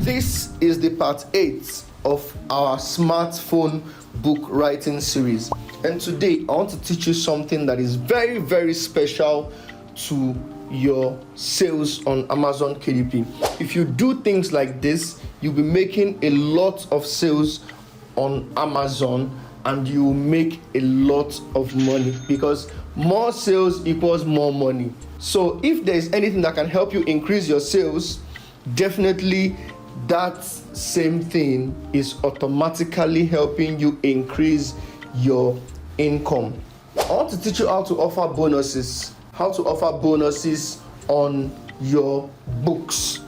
This is the part 8 of our smartphone book writing series, and today I want to teach you something that is very, very special to your sales on Amazon KDP. If you do things like this, you'll be making a lot of sales on Amazon and you will make a lot of money, because more sales equals more money. So if there is anything that can help you increase your sales, definitely that same thing is automatically helping you increase your income. I want to teach you how to offer bonuses, on your books.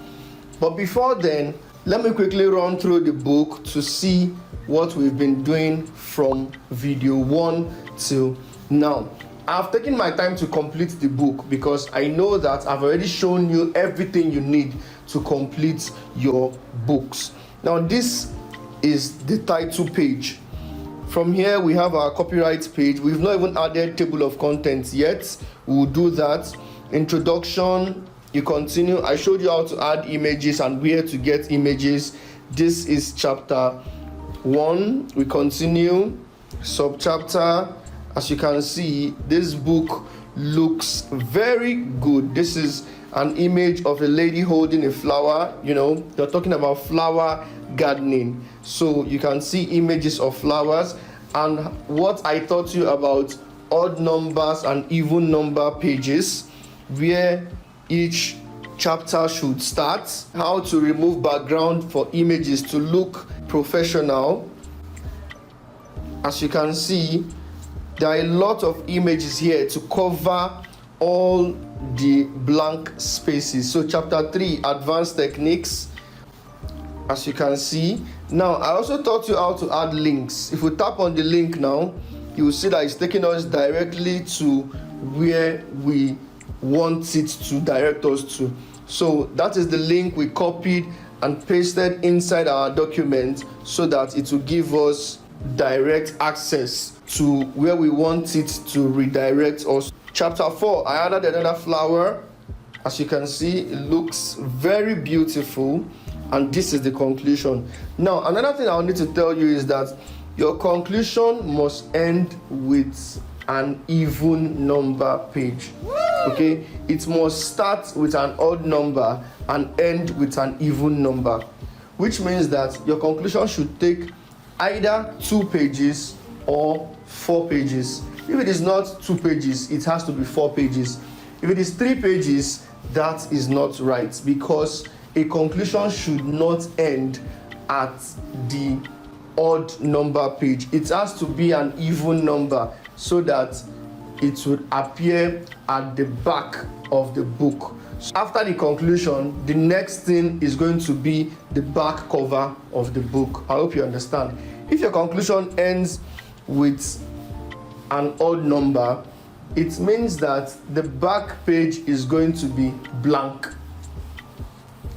But before then, let me quickly run through the book to see what we've been doing from video 1 till now. I've taken my time to complete the book because I know that I've already shown you everything you need to complete your books. Now this is the title page. From here we have our copyright page. We've not even added table of contents yet. We'll do that. Introduction, you continue. I showed you how to add images and where to get images. This is chapter 1. We continue. Subchapter. As you can see, this book looks very good. This is an image of a lady holding a flower. You know, they're talking about flower gardening, so you can see images of flowers. And what I taught you about odd numbers and even number pages, where each chapter should start, how to remove background for images to look professional. As you can see, there are a lot of images here to cover all the blank spaces. So chapter 3, advanced techniques, as you can see. Now I also taught you how to add links. If we tap on the link now, you will see that it's taking us directly to where we want it to direct us to. So that is the link we copied and pasted inside our document so that it will give us direct access to where we want it to redirect us. Chapter 4, I added another flower. As you can see, it looks very beautiful, and this is the conclusion. Now another thing I'll need to tell you is that your conclusion must end with an even number page. Okay, it must start with an odd number and end with an even number, which means that your conclusion should take either 2 pages or 4 pages. If it is not 2 pages, it has to be 4 pages. If it is 3 pages, that is not right, because a conclusion should not end at the odd number page. It has to be an even number so that it would appear at the back of the book. So after the conclusion, the next thing is going to be the back cover of the book. I hope you understand. If your conclusion ends with an odd number, it means that the back page is going to be blank.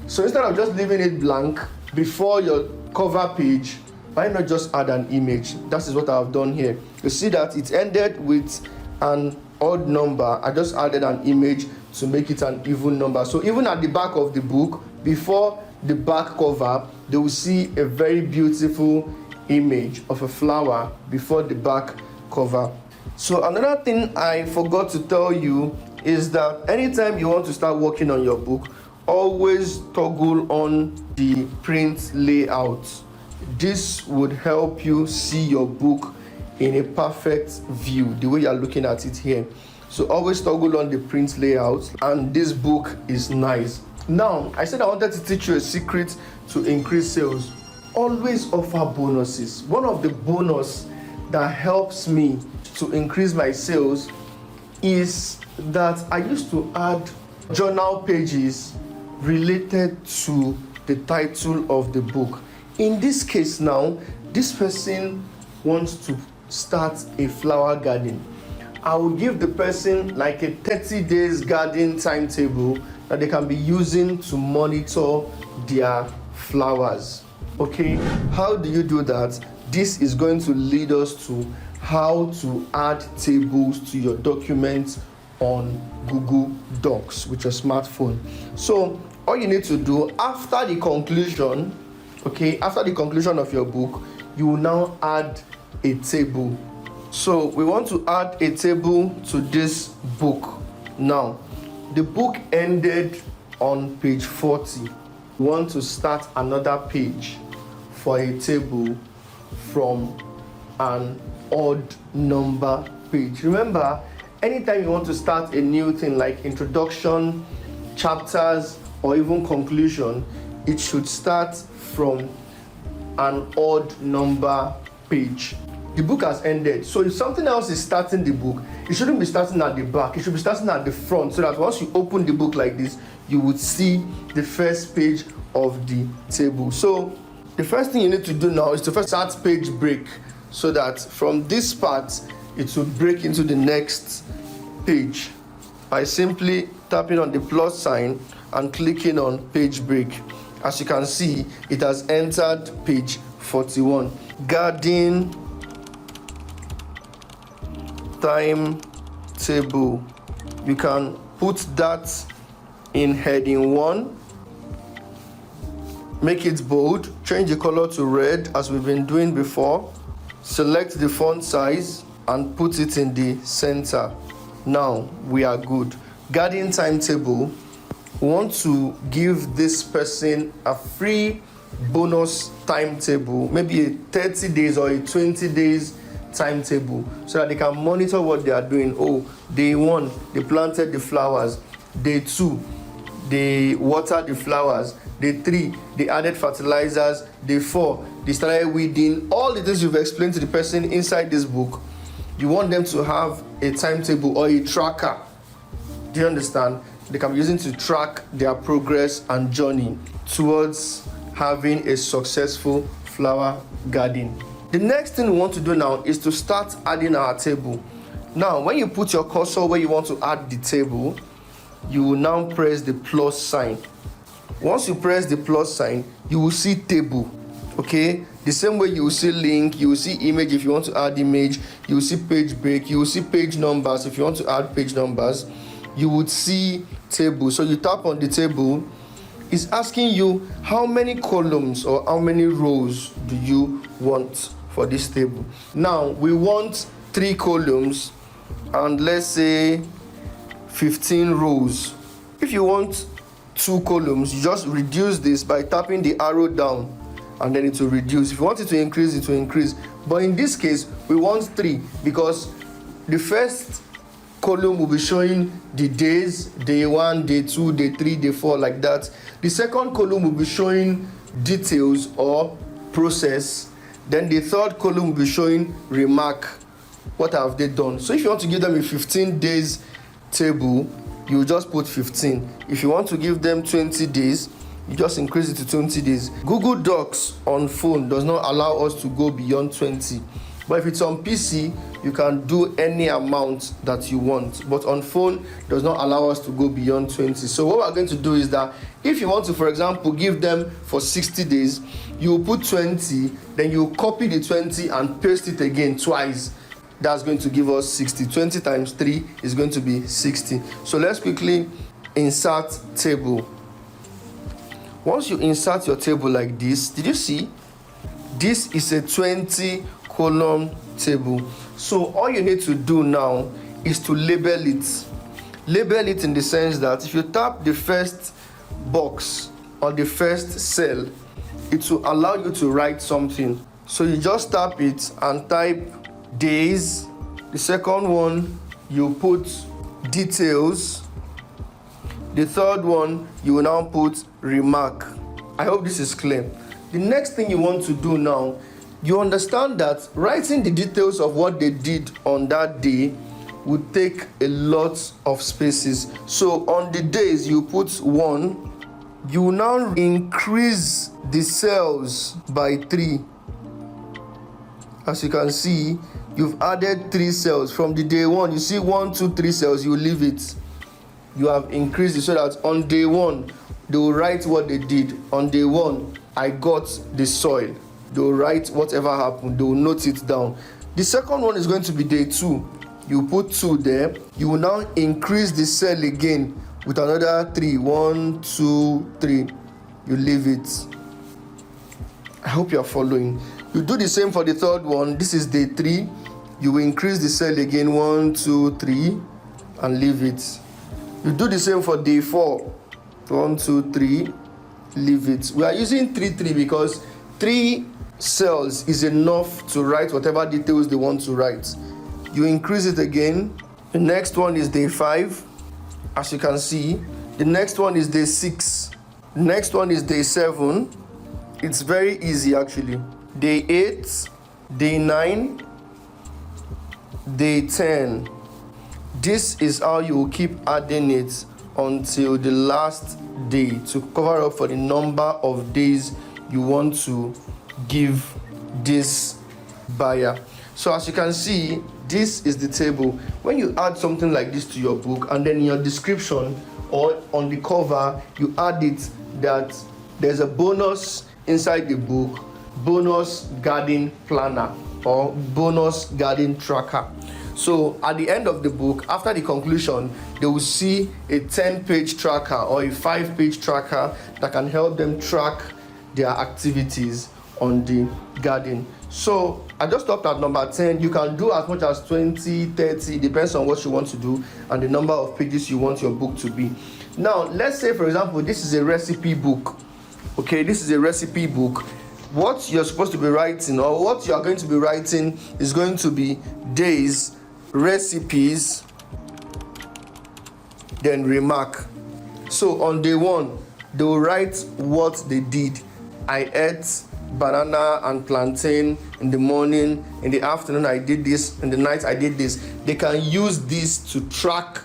So instead of just leaving it blank before your cover page, why not just add an image? That is what I've done here. You see that it ended with an odd number. I just added an image to make it an even number. So even at the back of the book, before the back cover, they will see a very beautiful image of a flower before the back cover. So another thing I forgot to tell you is that anytime you want to start working on your book, always toggle on the print layout. This would help you see your book in a perfect view, the way you're looking at it here. So always toggle on the print layout, and this book is nice. Now, I said I wanted to teach you a secret to increase sales. Always offer bonuses. One of the bonus that helps me to increase my sales is that I used to add journal pages related to the title of the book. In this case now, this person wants to start a flower garden. I will give the person like a 30 days garden timetable that they can be using to monitor their flowers. Okay, how do you do that? This is going to lead us to how to add tables to your documents on Google Docs with your smartphone. So all you need to do after the conclusion, okay, after the conclusion of your book, you will now add a table. So we want to add a table to this book. Now, the book ended on page 40. We want to start another page for a table from an odd number page. Remember, anytime you want to start a new thing like introduction, chapters, or even conclusion, it should start from an odd number page. The book has ended, so if something else is starting the book, it shouldn't be starting at the back, it should be starting at the front, so that once you open the book like this, you would see the first page of the table. So the first thing you need to do now is to first start page break, so that from this part it will break into the next page by simply tapping on the plus sign and clicking on page break. As you can see, it has entered page 41. Garden timetable. You can put that in heading 1, make it bold, change the color to red as we've been doing before, select the font size and put it in the center. Now we are good. Garden timetable. We want to give this person a free bonus timetable, maybe a 30 days or a 20 days timetable, so that they can monitor what they are doing. Oh, day 1 they planted the flowers, day 2 they watered the flowers, day 3 they added fertilizers, day 4 they started weeding. All the things you've explained to the person inside this book, you want them to have a timetable or a tracker. Do you understand? They can be using to track their progress and journey towards having a successful flower garden. The next thing we want to do now is to start adding our table. Now, when you put your cursor where you want to add the table, you will now press the plus sign. Once you press the plus sign, you will see table. Okay, the same way you will see link, you will see image if you want to add image, you will see page break, you will see page numbers if you want to add page numbers, you would see table. So you tap on the table, it's asking you how many columns or how many rows do you want for this table. Now we want 3 columns and let's say 15 rows. If you want 2 columns, you just reduce this by tapping the arrow down and then it will reduce. If you want it to increase, it will increase. But in this case, we want 3 because the first column will be showing the days, day 1, day 2, day 3, day 4, like that. The second column will be showing details or process. Then the third column will be showing remark, what have they done. So if you want to give them a 15 days table, you just put 15. If you want to give them 20 days, you just increase it to 20 days. Google Docs on phone does not allow us to go beyond 20. But if it's on PC, you can do any amount that you want. But on phone, does not allow us to go beyond 20. So what we're going to do is that if you want to, for example, give them for 60 days, you put 20, then you copy the 20 and paste it again twice. That's going to give us 60. 20 times 3 is going to be 60. So let's quickly insert table. Once you insert your table like this, did you see? This is a 20 column table. So all you need to do now is to label it. Label it in the sense that if you tap the first box or the first cell, it will allow you to write something. So you just tap it and type days. The second one, you put details. The third one, you will now put remark. I hope this is clear. The next thing you want to do now, you understand that writing the details of what they did on that day would take a lot of spaces. So on the days, you put 1. You now increase the cells by 3. As you can see, you've added 3 cells. From the day 1, you see 1, 2, 3 cells, you leave it. You have increased it so that on day 1, they will write what they did. On day 1, I got the soil. They will write whatever happened. They will note it down. The second one is going to be day 2. You put 2 there. You will now increase the cell again with another 3. 1, 2, 3. You leave it. I hope you are following. You do the same for the third one. This is day 3. You will increase the cell again. 1, 2, 3, and leave it. You do the same for day 4. 1, 2, 3, leave it. We are using 3, 3 because 3 cells is enough to write whatever details they want to write. You increase it again. The next one is day 5, as you can see. The next one is day 6. The next one is day 7. It's very easy actually. Day 8, day 9, day 10. This is how you will keep adding it until the last day to cover up for the number of days you want to give this buyer. So as you can see, this is the table. When you add something like this to your book, and then in your description or on the cover you add it that there's a bonus inside the book, bonus garden planner or bonus garden tracker. So at the end of the book, after the conclusion, they will see a 10-page tracker or a 5-page tracker that can help them track their activities on the garden. So I just stopped at number 10. You can do as much as 20, 30, depends on what you want to do and the number of pages you want your book to be. Now, let's say, for example, this is a recipe book. Okay, this is a recipe book. What you're supposed to be writing, or what you are going to be writing, is going to be days, recipes, then remark. So on day 1, they will write what they did. I ate banana and plantain in the morning, in the afternoon I did this, in the night I did this. They can use this to track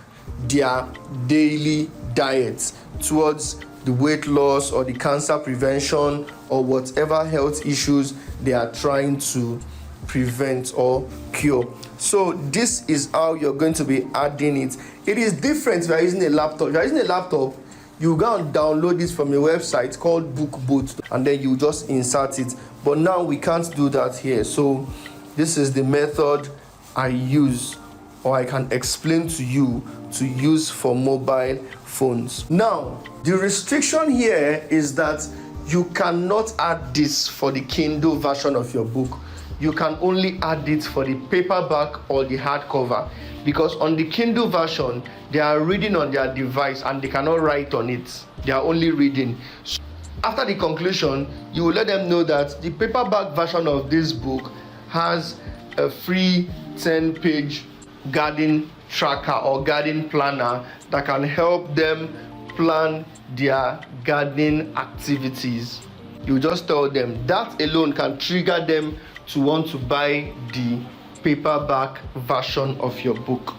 their daily diet towards the weight loss or the cancer prevention or whatever health issues they are trying to prevent or cure. So this is how you're going to be adding it. It is different if you're using a laptop. If you're using a laptop, you go and download this from a website called BookBoat, and then you just insert it. But now we can't do that here. So this is the method I use, or I can explain to you, to use for mobile phones. Now, the restriction here is that you cannot add this for the Kindle version of your book. You can only add it for the paperback or the hardcover, because on the Kindle version, they are reading on their device and they cannot write on it. They are only reading. So after the conclusion, you will let them know that the paperback version of this book has a free 10-page garden tracker or garden planner that can help them plan their gardening activities. You just tell them that alone can trigger them to want to buy the paperback version of your book.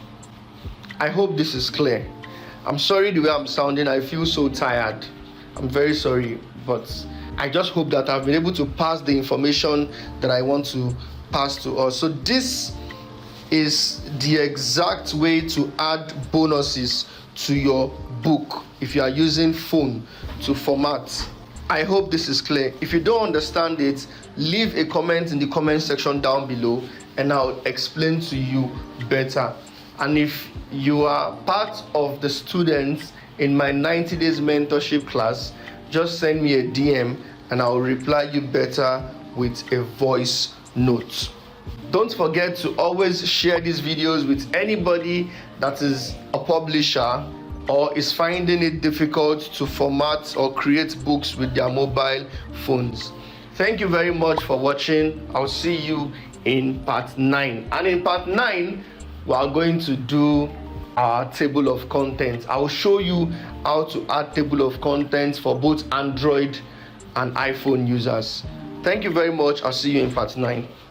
I hope this is clear. I'm sorry the way I'm sounding. I feel so tired. I'm very sorry, but I just hope that I've been able to pass the information that I want to pass to us. So this is the exact way to add bonuses to your book if you are using phone to format. I hope this is clear. If you don't understand it, leave a comment in the comment section down below and I'll explain to you better. And if you are part of the students in my 90 days mentorship class, just send me a DM and I'll reply you better with a voice note. Don't forget to always share these videos with anybody that is a publisher or is finding it difficult to format or create books with their mobile phones. Thank you very much for watching. I'll see you in part 9. And in part 9, we are going to do our table of contents. I will show you how to add table of contents for both Android and iPhone users. Thank you very much. I'll see you in part 9.